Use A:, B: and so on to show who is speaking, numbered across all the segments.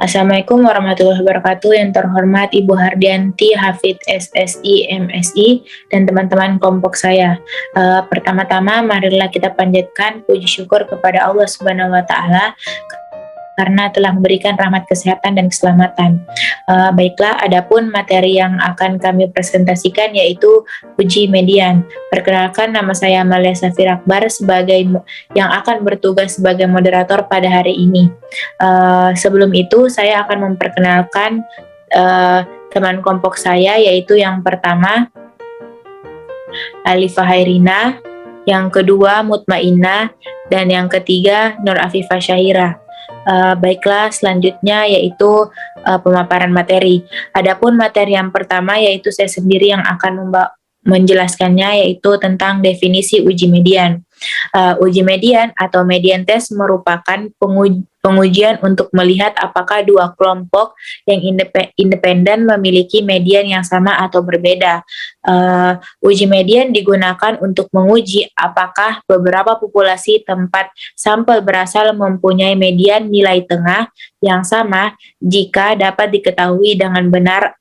A: Assalamualaikum warahmatullahi wabarakatuh. Yang terhormat Ibu Hardianti, Hafid SSI, MSI, dan teman-teman kelompok saya. Pertama-tama, marilah kita panjatkan puji syukur kepada Allah Subhanahu wa Ta'ala karena telah memberikan rahmat kesehatan dan keselamatan. Baiklah, adapun materi yang akan kami presentasikan yaitu uji median. Perkenalkan, nama saya Amalia Safir Akbar sebagai yang akan bertugas sebagai moderator pada hari ini. Sebelum itu, saya akan memperkenalkan teman kelompok saya, yaitu yang pertama Alifah Hairina, yang kedua Mutmainah, dan yang ketiga Nur Afifah Syahira. Baiklah, selanjutnya yaitu pemaparan materi. Adapun materi yang pertama yaitu saya sendiri yang akan menjelaskannya, yaitu tentang definisi uji median. Uji median atau median test merupakan pengujian untuk melihat apakah dua kelompok yang independen memiliki median yang sama atau berbeda. Uji median digunakan untuk menguji apakah beberapa populasi tempat sampel berasal mempunyai median nilai tengah yang sama jika dapat diketahui dengan benar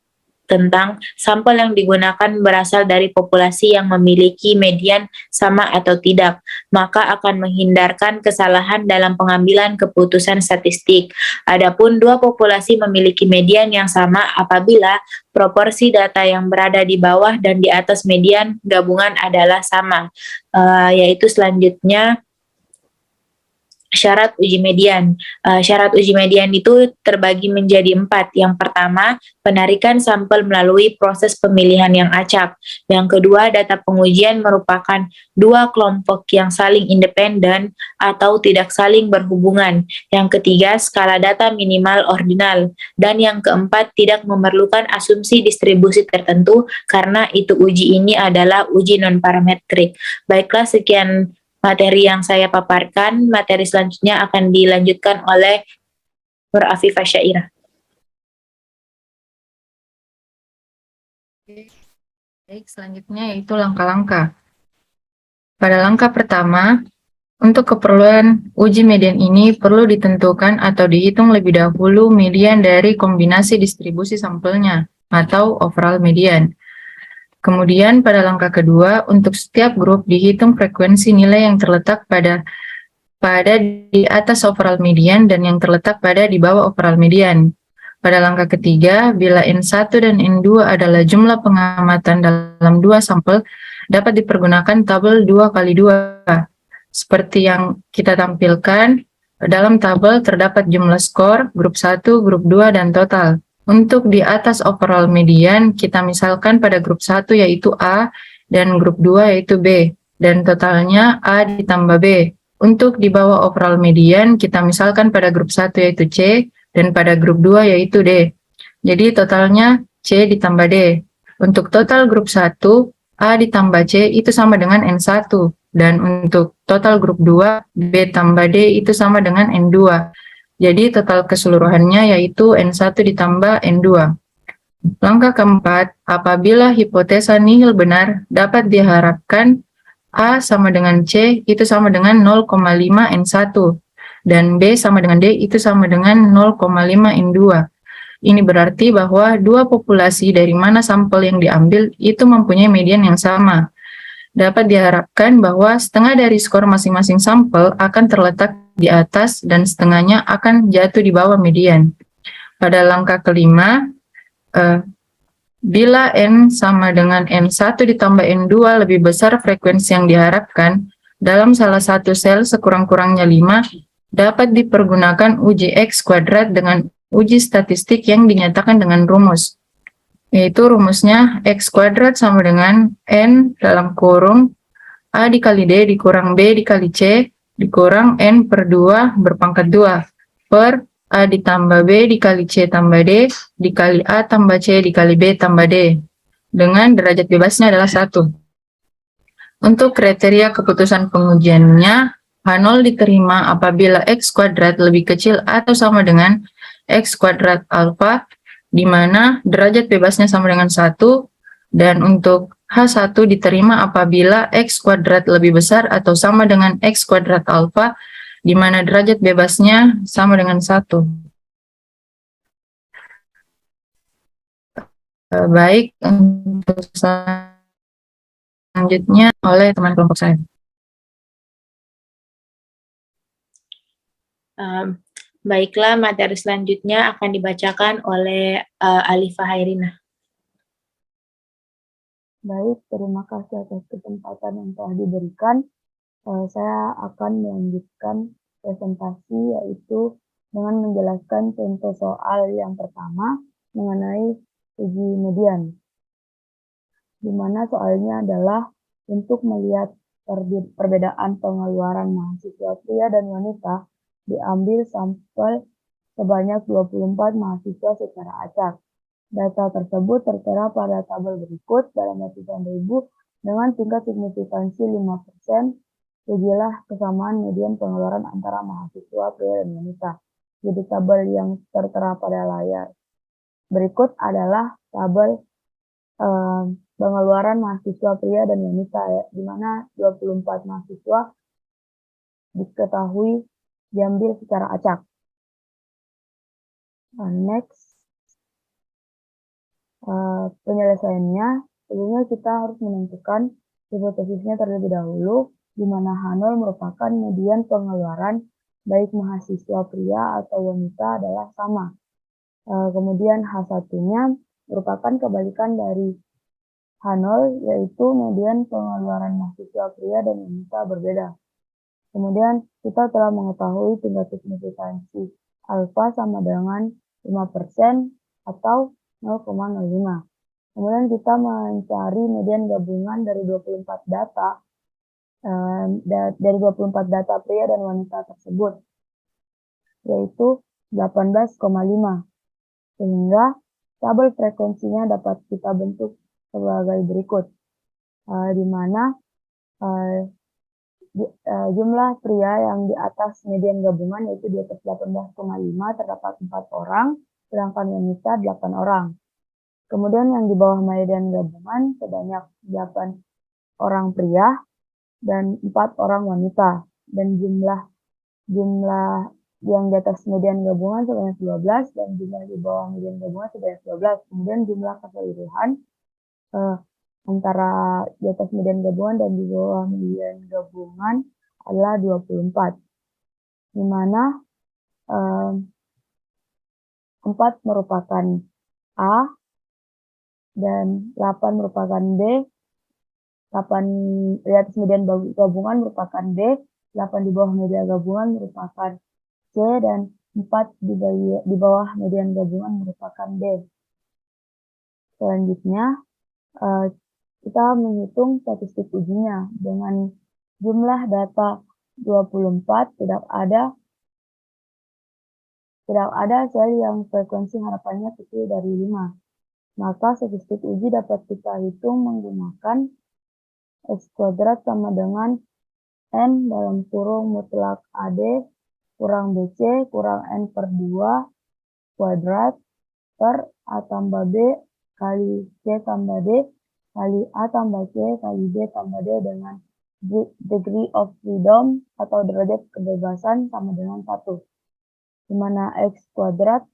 A: tentang sampel yang digunakan berasal dari populasi yang memiliki median sama atau tidak, maka akan menghindarkan kesalahan dalam pengambilan keputusan statistik. Adapun dua populasi memiliki median yang sama apabila proporsi data yang berada di bawah dan di atas median gabungan adalah sama. Yaitu selanjutnya syarat uji median. Syarat uji median itu terbagi menjadi 4. Yang pertama, penarikan sampel melalui proses pemilihan yang acak. Yang kedua, data pengujian merupakan dua kelompok yang saling independen atau tidak saling berhubungan. Yang ketiga, skala data minimal ordinal. Dan yang keempat, tidak memerlukan asumsi distribusi tertentu karena itu uji ini adalah uji non-parametrik. Baiklah, sekian materi yang saya paparkan. Materi selanjutnya akan dilanjutkan oleh Nur Afifah Syahira.
B: Baik, selanjutnya yaitu langkah-langkah. Pada langkah pertama, untuk keperluan uji median ini perlu ditentukan atau dihitung lebih dahulu median dari kombinasi distribusi sampelnya atau overall median. Kemudian pada langkah kedua, untuk setiap grup dihitung frekuensi nilai yang terletak pada di atas overall median dan yang terletak pada di bawah overall median. Pada langkah ketiga, bila N1 dan N2 adalah jumlah pengamatan dalam dua sampel, dapat dipergunakan tabel 2x2. Seperti yang kita tampilkan, dalam tabel terdapat jumlah skor, grup 1, grup 2, dan total. Untuk di atas overall median, kita misalkan pada grup 1 yaitu A, dan grup 2 yaitu B, dan totalnya A ditambah B. Untuk di bawah overall median, kita misalkan pada grup 1 yaitu C, dan pada grup 2 yaitu D. Jadi totalnya C ditambah D. Untuk total grup 1, A ditambah C itu sama dengan N1, dan untuk total grup 2, B tambah D itu sama dengan N2. Jadi total keseluruhannya yaitu N1 ditambah N2. Langkah keempat, apabila hipotesa nihil benar, dapat diharapkan A sama dengan C itu sama dengan 0,5 N1, dan B sama dengan D itu sama dengan 0,5 N2. Ini berarti bahwa dua populasi dari mana sampel yang diambil itu mempunyai median yang sama. Dapat diharapkan bahwa setengah dari skor masing-masing sampel akan terletak di atas dan setengahnya akan jatuh di bawah median. Pada langkah kelima, bila N sama dengan N1 ditambah N2 lebih besar frekuensi yang diharapkan, dalam salah satu sel sekurang-kurangnya 5, dapat dipergunakan uji X kuadrat dengan uji statistik yang dinyatakan dengan rumus. Yaitu rumusnya X kuadrat sama dengan N dalam kurung A dikali D dikurang B dikali C dikurang N per 2 berpangkat 2 per A ditambah B dikali C tambah D dikali A tambah C dikali B tambah D dengan derajat bebasnya adalah 1. Untuk kriteria keputusan pengujiannya, H0 diterima apabila X kuadrat lebih kecil atau sama dengan X kuadrat alfa, di mana derajat bebasnya sama dengan 1, dan untuk H1 diterima apabila X kuadrat lebih besar atau sama dengan X kuadrat alfa, di mana derajat bebasnya sama dengan 1. baik untuk selanjutnya oleh teman kelompok saya.
A: Baiklah, materi selanjutnya akan dibacakan oleh Alifah Hairina.
C: Baik, terima kasih atas kesempatan yang telah diberikan. Saya akan melanjutkan presentasi, yaitu dengan menjelaskan contoh soal yang pertama mengenai uji median, di mana soalnya adalah untuk melihat perbedaan pengeluaran mahasiswa pria dan wanita, diambil sampel sebanyak 24 mahasiswa secara acak. Data tersebut tertera pada tabel berikut dalam ratusan ribu dengan tingkat signifikansi 5%. Ujilah kesamaan median pengeluaran antara mahasiswa pria dan wanita. Jadi tabel yang tertera pada layar berikut adalah tabel pengeluaran mahasiswa pria dan wanita, ya, di mana 24 mahasiswa diketahui diambil secara acak. Next. Penyelesaiannya, sebelumnya kita harus menentukan hipotesisnya terlebih dahulu, di mana H0 merupakan median pengeluaran baik mahasiswa pria atau wanita adalah sama. Kemudian H1-nya merupakan kebalikan dari H0, yaitu median pengeluaran mahasiswa pria dan wanita berbeda. Kemudian kita telah mengetahui tingkat signifikansi alfa sama dengan 5% atau 0,05. Kemudian kita mencari median gabungan dari 24 data pria dan wanita tersebut, yaitu 18,5. Sehingga tabel frekuensinya dapat kita bentuk sebagai berikut, di mana jumlah pria yang di atas median gabungan yaitu di atas 18,5 terdapat 4 orang, sedangkan wanita 8 orang. Kemudian yang di bawah median gabungan sebanyak 8 orang pria dan 4 orang wanita. Dan jumlah yang di atas median gabungan sebanyak 12 dan jumlah di bawah median gabungan sebanyak 12. Kemudian jumlah keseluruhan antara di atas median gabungan dan di bawah median gabungan adalah 24. Di mana 4 merupakan A, dan 8 merupakan B, 8 di atas median gabungan merupakan B, 8 di bawah median gabungan merupakan C, dan 4 di bawah median gabungan merupakan D. Selanjutnya, kita menghitung statistik ujinya dengan jumlah data 24, tidak ada sel yang frekuensi harapannya kecil dari 5. Maka statistik uji dapat kita hitung menggunakan X kuadrat sama dengan N dalam kurung mutlak AD kurang BC kurang N per 2 kuadrat per A tambah B kali C tambah D kali A tambah C kali B tambah D dengan degree of freedom atau derajat kebebasan sama dengan 1. Di mana X kuadrat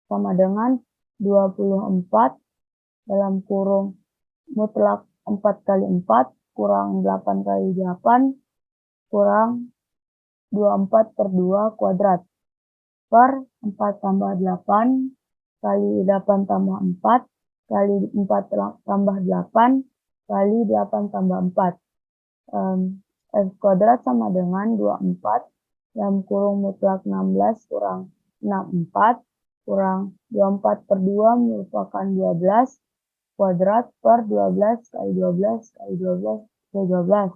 C: sama dengan 24 dalam kurung mutlak 4 kali 4 kurang 8 kali 8 kurang 24 per 2 kuadrat per 4 tambah 8 kali 8 tambah 4 kali 4 tambah 8 kali 8 tambah 4. X kuadrat sama dengan 24 dalam kurung mutlak 16 kurang 64 kurang 24 per 2 merupakan 12 kuadrat per 12 kali 12 kali 12 kali 12.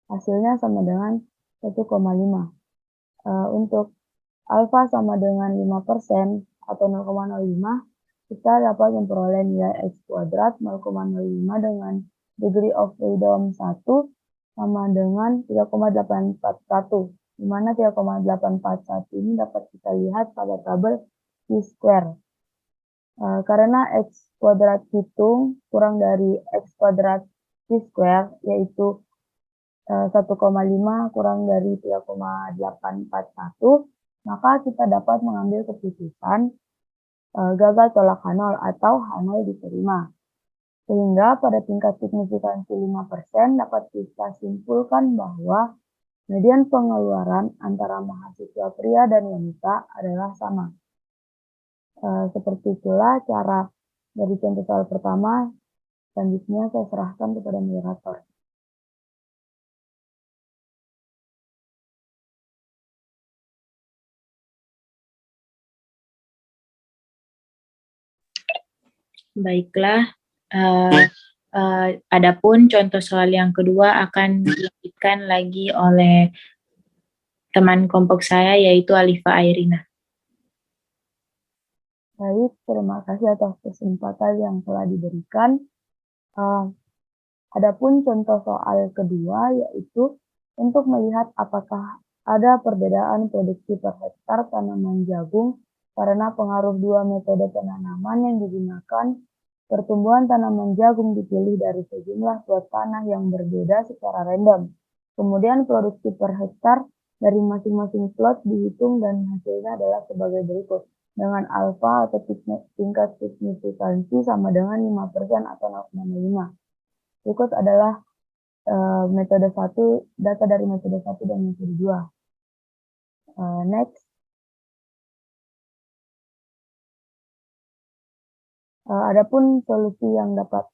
C: Hasilnya sama dengan 1,5. Untuk alfa sama dengan 5% atau 0,05, kita dapat memperoleh nilai X kuadrat 0,05 dengan degree of freedom 1 sama dengan 3,841, di mana 3,841 ini dapat kita lihat pada tabel T-square. Karena X kuadrat hitung kurang dari X kuadrat T-square, yaitu 1,5 kurang dari 3,841, maka kita dapat mengambil keputusan gagal tolak H0 atau H0 diterima. Sehingga pada tingkat signifikansi 5% dapat kita simpulkan bahwa median pengeluaran antara mahasiswa pria dan wanita adalah sama. Seperti itulah cara dari contoh soal pertama. Selanjutnya saya serahkan kepada moderator.
A: Baiklah, adapun contoh soal yang kedua akan dilanjutkan lagi oleh teman kelompok saya, yaitu Alifa Airina.
C: Baik, terima kasih atas kesempatan yang telah diberikan. Adapun contoh soal kedua yaitu untuk melihat apakah ada perbedaan produksi per hektar tanaman jagung karena pengaruh dua metode penanaman yang digunakan. Pertumbuhan tanaman jagung dipilih dari sejumlah slot tanah yang berbeda secara random. Kemudian produksi per hektar dari masing-masing slot dihitung dan hasilnya adalah sebagai berikut. Dengan alfa atau tingkat signifikansi sama dengan 5% atau 0,5. Berikut adalah metode 1, data dari metode 1 dan metode 2. Next. Adapun solusi yang dapat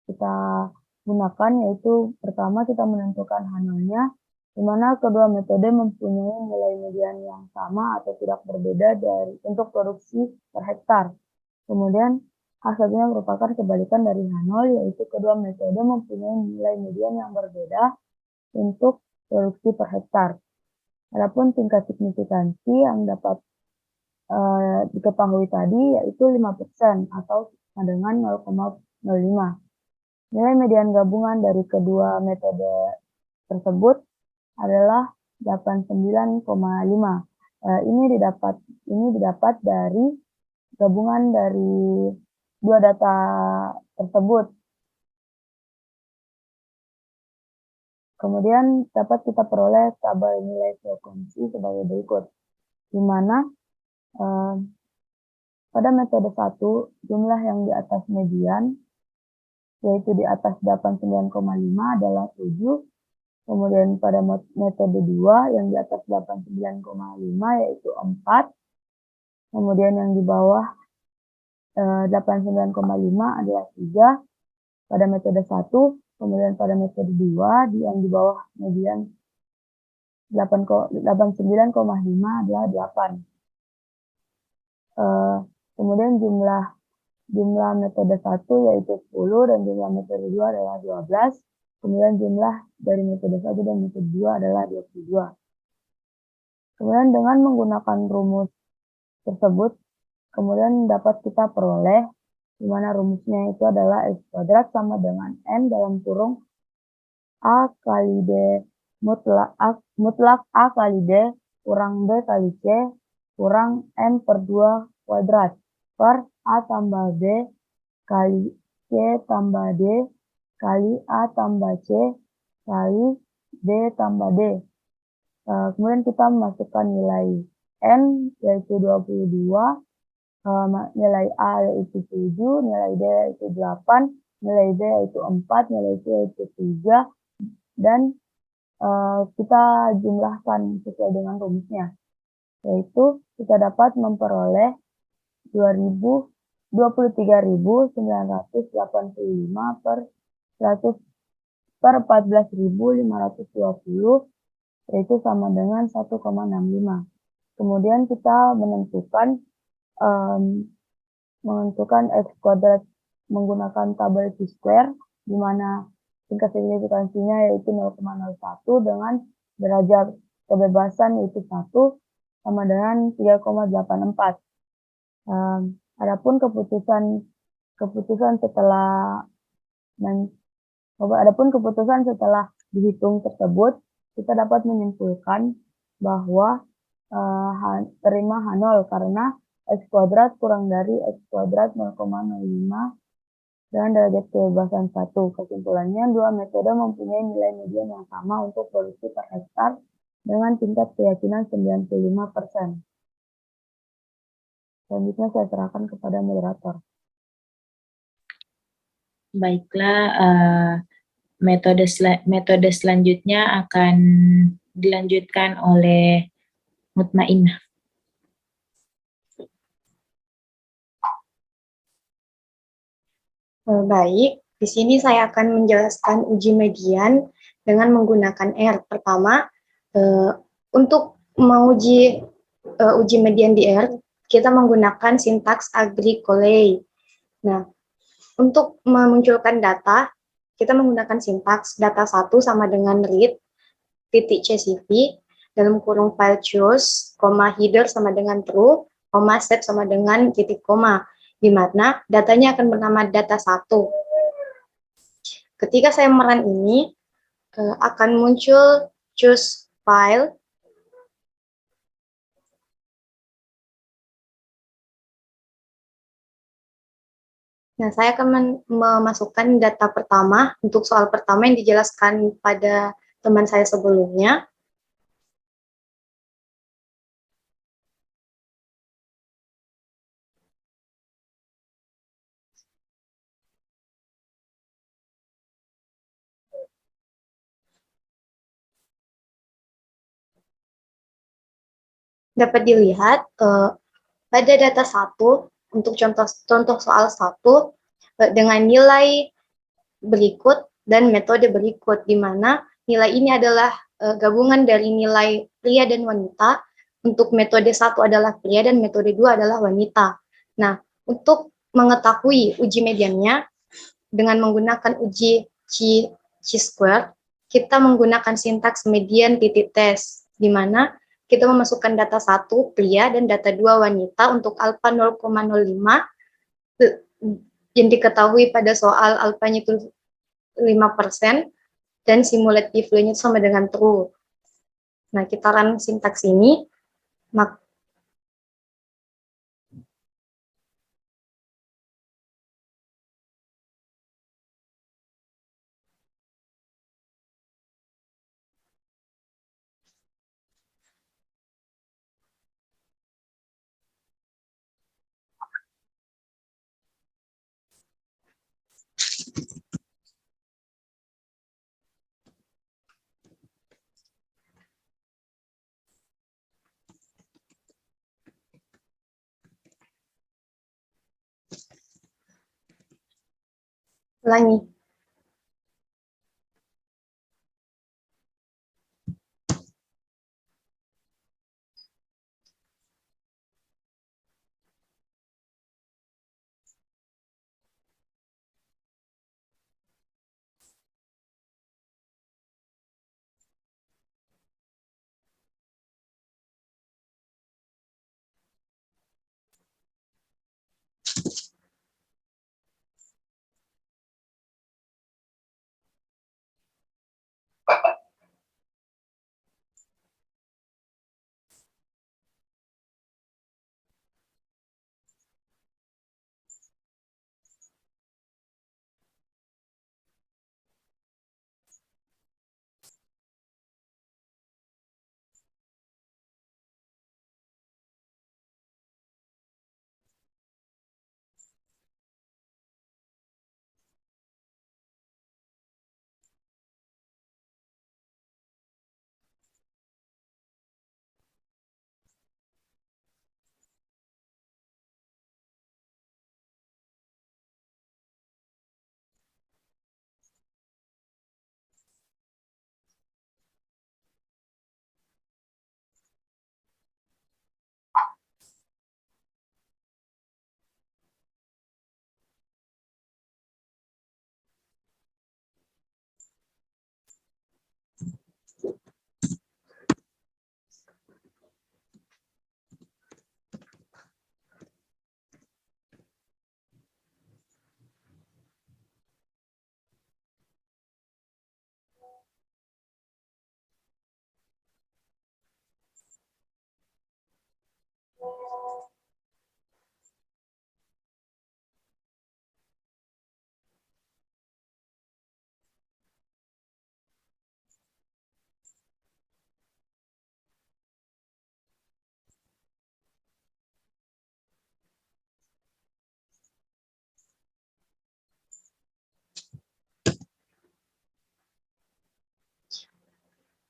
C: kita gunakan yaitu pertama kita menentukan H0-nya, di mana kedua metode mempunyai nilai median yang sama atau tidak berbeda untuk produksi per hektar. Kemudian hasilnya merupakan kebalikan dari H0, yaitu kedua metode mempunyai nilai median yang berbeda untuk produksi per hektar. Adapun tingkat signifikansi yang dapat diketahui tadi yaitu 5% atau sama dengan 0,05. Nilai median gabungan dari kedua metode tersebut adalah 89,5. Ini didapat dari gabungan dari dua data tersebut. Kemudian dapat kita peroleh tabel nilai frekuensi sebagai berikut, di mana pada metode 1 jumlah yang di atas median yaitu di atas 89,5 adalah 7. Kemudian pada metode 2 yang di atas 89,5 yaitu 4. Kemudian yang di bawah 89,5 adalah 3 pada metode 1. Kemudian pada metode 2 yang di bawah median 89,5 adalah 8. Kemudian jumlah metode 1 yaitu 10 dan jumlah metode 2 adalah 12. Kemudian jumlah dari metode 1 dan metode 2 adalah 22. Kemudian dengan menggunakan rumus tersebut, kemudian dapat kita peroleh di mana rumusnya itu adalah X kuadrat sama dengan N dalam kurung A kali D mutlak A kali D kurang B kali C kurang N per 2 kuadrat per A tambah B kali C tambah D kali A tambah C kali D tambah D. Kemudian kita memasukkan nilai N yaitu 22, nilai A yaitu 7, nilai D yaitu 8, nilai B yaitu 4, nilai C yaitu 3, dan kita jumlahkan sesuai dengan rumusnya. Yaitu kita dapat memperoleh 23.985 per 14.520, yaitu sama dengan 1,65. Kemudian kita menentukan X kuadrat menggunakan tabel Q-square, di mana tingkat signifikansinya yaitu 0,01 dengan derajat kebebasan yaitu 1 sama dengan 3,84. Adapun keputusan setelah dihitung tersebut, kita dapat menyimpulkan bahwa terima H0 karena X kuadrat kurang dari X kuadrat 0,05 dengan derajat kebebasan 1. Kesimpulannya, dua metode mempunyai nilai median yang sama untuk produksi per hektar dengan tingkat keyakinan 95%. Selanjutnya saya serahkan kepada moderator.
A: Baiklah, metode selanjutnya akan dilanjutkan oleh Mutmainnah.
D: Baik, di sini saya akan menjelaskan uji median dengan menggunakan R. Pertama, untuk menguji uji median di R, kita menggunakan sintaks agricolae. Nah, untuk memunculkan data, kita menggunakan sintaks data 1 sama dengan read, titik CSV, dalam kurung file choose, header sama dengan true, set sama dengan titik koma, di mana datanya akan bernama data 1. Ketika saya merun ini, akan muncul choose file. Nah, saya akan memasukkan data pertama untuk soal pertama yang dijelaskan pada teman saya sebelumnya. Dapat dilihat pada data 1 untuk contoh soal 1 dengan nilai berikut dan metode berikut, di mana nilai ini adalah gabungan dari nilai pria dan wanita. Untuk metode 1 adalah pria dan metode 2 adalah wanita. Nah, untuk mengetahui uji mediannya dengan menggunakan uji chi-square, kita menggunakan sintaks median titik tes, di mana kita memasukkan data 1 pria dan data 2 wanita untuk alfa 0,05 yang diketahui pada soal alfanya itu 5% dan simulative value-nya sama dengan true. Nah, kita run sintaks ini, ulangi.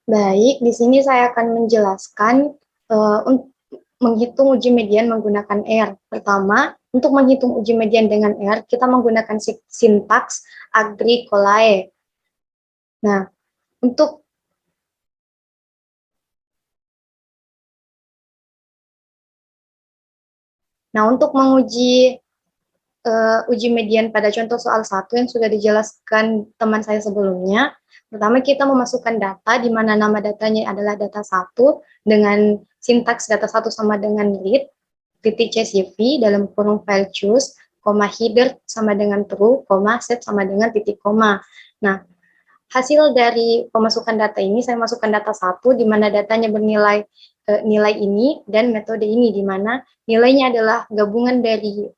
D: Baik, di sini saya akan menjelaskan menghitung uji median menggunakan R. Pertama, untuk menghitung uji median dengan R, kita menggunakan sintaks agricolae. Nah, untuk menguji uji median pada contoh soal 1 yang sudah dijelaskan teman saya sebelumnya, pertama kita memasukkan data di mana nama datanya adalah data 1 dengan sintaks data 1 sama dengan read, titik CSV dalam kurung file choose, header sama dengan true, set sama dengan titik koma. Nah, hasil dari pemasukan data ini, saya masukkan data 1 di mana datanya bernilai nilai ini dan metode ini di mana nilainya adalah gabungan dari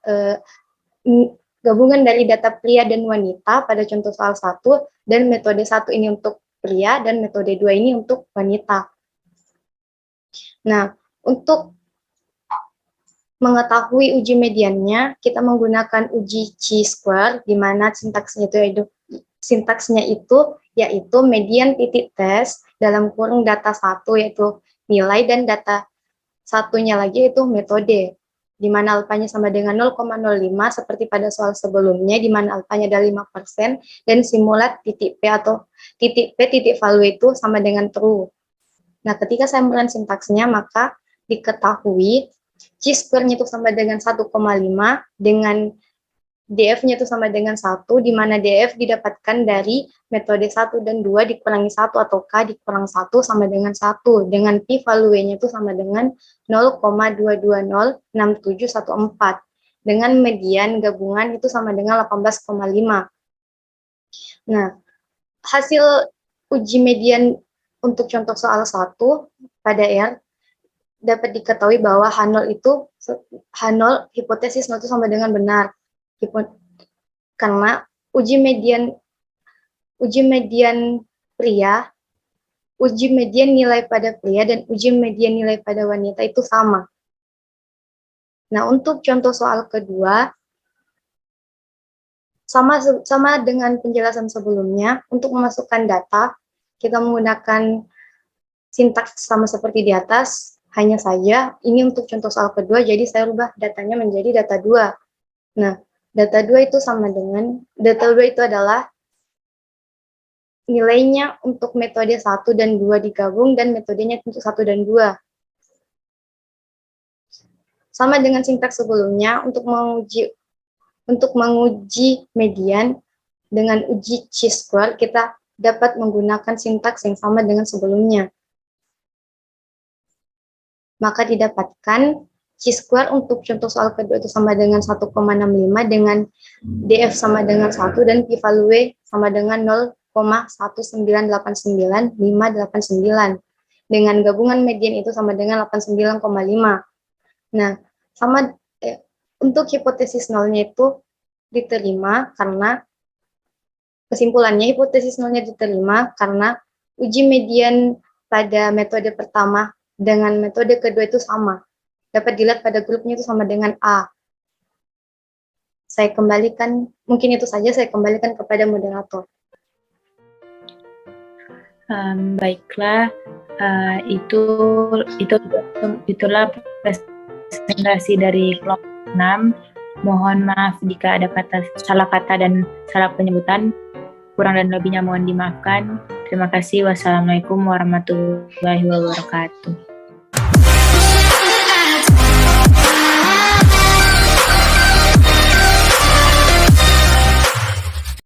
D: data pria dan wanita pada contoh soal 1 dan metode 1 ini untuk pria dan metode 2 ini untuk wanita. Nah, untuk mengetahui uji mediannya, kita menggunakan uji chi-square di mana sintaksnya itu yaitu median titik tes dalam kurung data 1 yaitu nilai dan data satunya lagi yaitu metode di mana alfanya sama dengan 0,05 seperti pada soal sebelumnya di mana alfanya adalah 5% dan simulat titik P atau titik P titik value itu sama dengan true. Nah, ketika saya memberikan sintaksnya maka diketahui chi-square-nya itu sama dengan 1,5 dengan df-nya itu sama dengan 1, di mana df didapatkan dari metode 1 dan 2 dikurangi 1 atau k dikurang 1 sama dengan 1, dengan p-value-nya itu sama dengan 0,2206714, dengan median gabungan itu sama dengan 18,5. Nah, hasil uji median untuk contoh soal 1 pada R dapat diketahui bahwa H0 hipotesis 0 itu sama dengan benar. Karena uji median nilai pada pria dan uji median nilai pada wanita itu sama. Nah, untuk contoh soal kedua, sama dengan penjelasan sebelumnya, untuk memasukkan data, kita menggunakan sintaks sama seperti di atas, hanya saja ini untuk contoh soal kedua, jadi saya rubah datanya menjadi data 2. Nah, data 2 itu adalah nilainya untuk metode 1 dan 2 digabung dan metodenya untuk 1 dan 2. Sama dengan sintaks sebelumnya, untuk menguji median dengan uji chi-square, kita dapat menggunakan sintaks yang sama dengan sebelumnya. Maka didapatkan chi-square untuk contoh soal kedua itu sama dengan 1,65 dengan df sama dengan 1 dan p-value sama dengan 0,1989589 dengan gabungan median itu sama dengan 89,5. Nah, untuk hipotesis nolnya itu diterima karena kesimpulannya hipotesis nolnya diterima karena uji median pada metode pertama dengan metode kedua itu sama. Dapat dilihat pada grupnya itu sama dengan A. Saya kembalikan, mungkin itu saja, saya kembalikan kepada moderator.
A: Baiklah, itulah presentasi dari kelompok 6. Mohon maaf jika ada salah kata dan salah penyebutan. Kurang dan lebihnya mohon dimaafkan. Terima kasih. Wassalamualaikum warahmatullahi wabarakatuh.